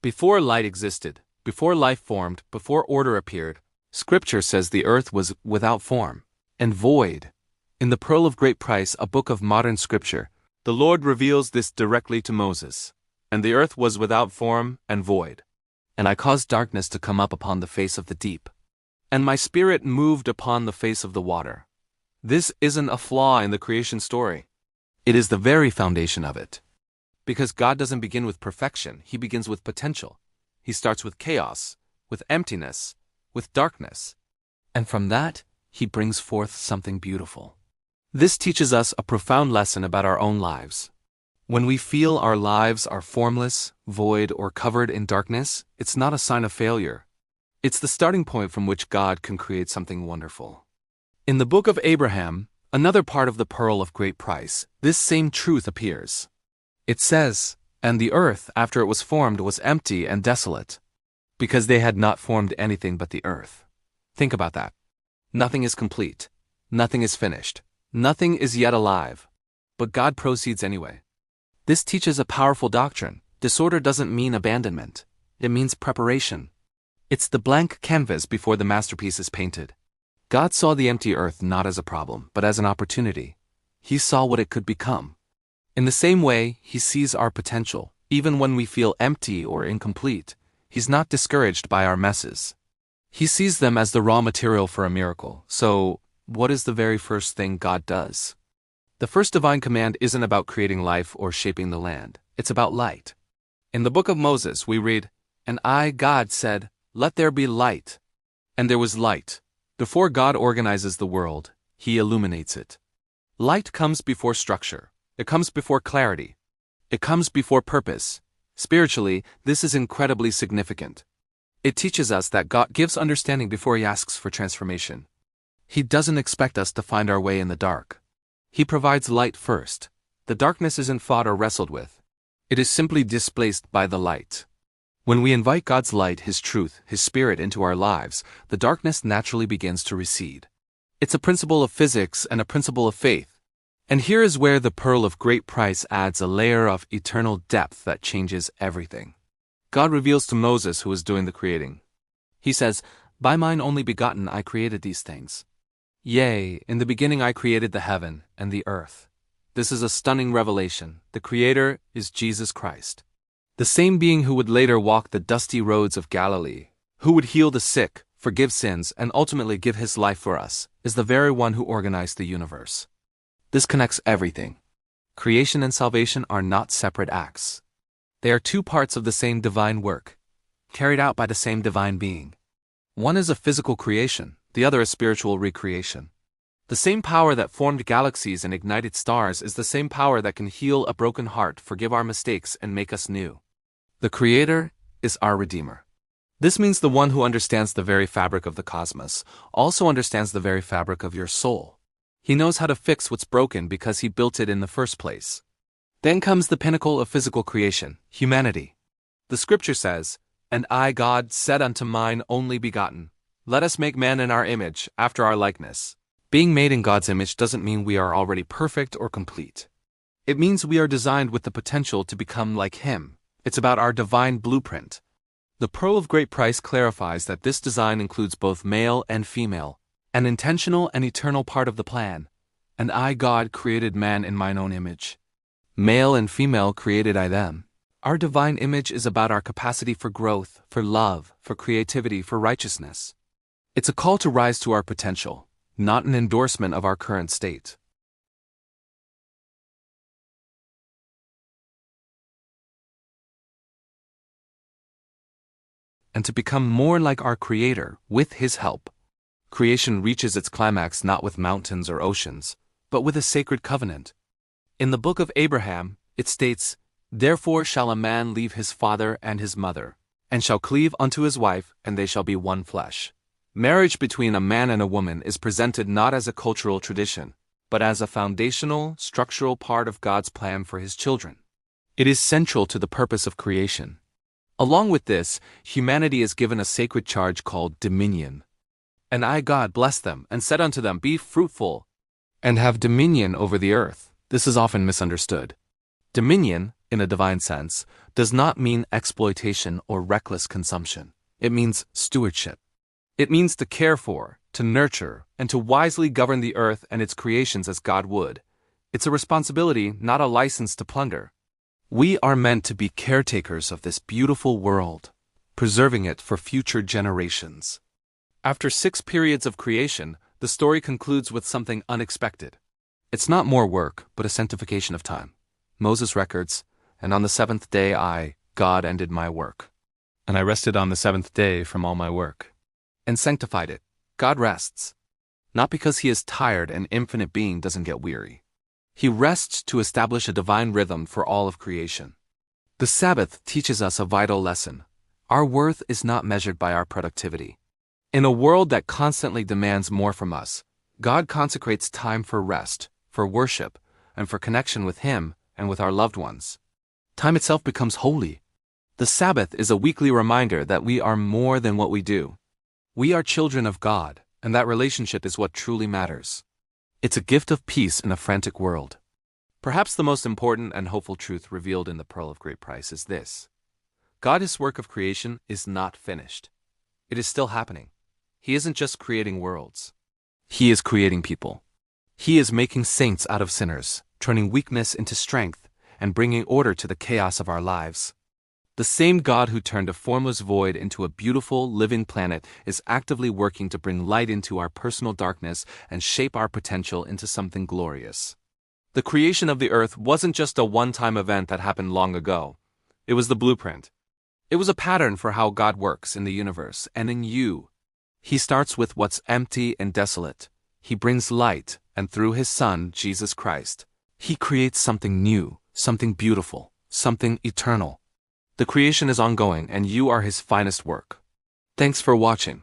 Before light existed, before life formed, before order appeared, Scripture says the earth was without form and void. In the Pearl of Great Price, a book of modern Scripture, the Lord reveals this directly to Moses. And the earth was without form and void. And I caused darkness to come up upon the face of the deep. And my spirit moved upon the face of the water. This isn't a flaw in the creation story. It is the very foundation of it. Because God doesn't begin with perfection, He begins with potential. He starts with chaos, with emptiness, with darkness. And from that, He brings forth something beautiful. This teaches us a profound lesson about our own lives. When we feel our lives are formless, void, or covered in darkness, it's not a sign of failure. It's the starting point from which God can create something wonderful. In the book of Abraham, another part of the Pearl of Great Price, this same truth appears. It says, "And the earth, after it was formed, was empty and desolate, because they had not formed anything but the earth." Think about that. Nothing is complete. Nothing is finished. Nothing is yet alive. But God proceeds anyway. This teaches a powerful doctrine. Disorder doesn't mean abandonment. It means preparation. It's the blank canvas before the masterpiece is painted. God saw the empty earth not as a problem, but as an opportunity. He saw what it could become. In the same way, He sees our potential. Even when we feel empty or incomplete, He's not discouraged by our messes. He sees them as the raw material for a miracle. So, what is the very first thing God does? The first divine command isn't about creating life or shaping the land. It's about light. In the book of Moses, we read, "And I, God, said, 'Let there be light.' And there was light." Before God organizes the world, He illuminates it. Light comes before structure. It comes before clarity. It comes before purpose. Spiritually, this is incredibly significant. It teaches us that God gives understanding before He asks for transformation. He doesn't expect us to find our way in the dark. He provides light first. The darkness isn't fought or wrestled with. It is simply displaced by the light. When we invite God's light, His truth, His Spirit into our lives, the darkness naturally begins to recede. It's a principle of physics and a principle of faith. And here is where the Pearl of Great Price adds a layer of eternal depth that changes everything. God reveals to Moses who is doing the creating. He says, "By mine only begotten I created these things. Yea, in the beginning I created the heaven and the earth." This is a stunning revelation. The Creator is Jesus Christ. The same being who would later walk the dusty roads of Galilee, who would heal the sick, forgive sins, and ultimately give His life for us, is the very one who organized the universe. This connects everything. Creation and salvation are not separate acts. They are two parts of the same divine work, carried out by the same divine being. One is a physical creation, the other a spiritual recreation. The same power that formed galaxies and ignited stars is the same power that can heal a broken heart, forgive our mistakes, and make us new. The Creator is our Redeemer. This means the one who understands the very fabric of the cosmos also understands the very fabric of your soul. He knows how to fix what's broken because He built it in the first place. Then comes the pinnacle of physical creation, humanity. The Scripture says, "And I, God, said unto mine only begotten, let us make man in our image, after our likeness." Being made in God's image doesn't mean we are already perfect or complete. It means we are designed with the potential to become like Him. It's about our divine blueprint. The Pearl of Great Price clarifies that this design includes both male and female, an intentional and eternal part of the plan. "And I, God, created man in mine own image. Male and female created I them." Our divine image is about our capacity for growth, for love, for creativity, for righteousness. It's a call to rise to our potential, not an endorsement of our current state. And to become more like our Creator with His help. Creation reaches its climax not with mountains or oceans, but with a sacred covenant. In the book of Abraham, it states, "Therefore shall a man leave his father and his mother, and shall cleave unto his wife, and they shall be one flesh." Marriage between a man and a woman is presented not as a cultural tradition, but as a foundational, structural part of God's plan for His children. It is central to the purpose of creation. Along with this, humanity is given a sacred charge called dominion. "And I, God, blessed them, and said unto them, Be fruitful, and have dominion over the earth." This is often misunderstood. Dominion, in a divine sense, does not mean exploitation or reckless consumption. It means stewardship. It means to care for, to nurture, and to wisely govern the earth and its creations as God would. It's a responsibility, not a license to plunder. We are meant to be caretakers of this beautiful world, preserving it for future generations. After 6 periods of creation, the story concludes with something unexpected. It's not more work, but a sanctification of time. Moses records, "And on the 7th day God, ended my work. And I rested on the 7th day from all my work." And sanctified it. God rests. Not because he is tired, an infinite being doesn't get weary. He rests to establish a divine rhythm for all of creation. The Sabbath teaches us a vital lesson. Our worth is not measured by our productivity. In a world that constantly demands more from us, God consecrates time for rest, for worship, and for connection with Him and with our loved ones. Time itself becomes holy. The Sabbath is a weekly reminder that we are more than what we do. We are children of God, and that relationship is what truly matters. It's a gift of peace in a frantic world. Perhaps the most important and hopeful truth revealed in the Pearl of Great Price is this: God's work of creation is not finished. It is still happening. He isn't just creating worlds. He is creating people. He is making saints out of sinners, turning weakness into strength, and bringing order to the chaos of our lives. The same God who turned a formless void into a beautiful, living planet is actively working to bring light into our personal darkness and shape our potential into something glorious. The creation of the earth wasn't just a one-time event that happened long ago. It was the blueprint. It was a pattern for how God works in the universe and in you. He starts with what's empty and desolate. He brings light, and through His Son, Jesus Christ, He creates something new, something beautiful, something eternal. The creation is ongoing, and you are His finest work. Thanks for watching.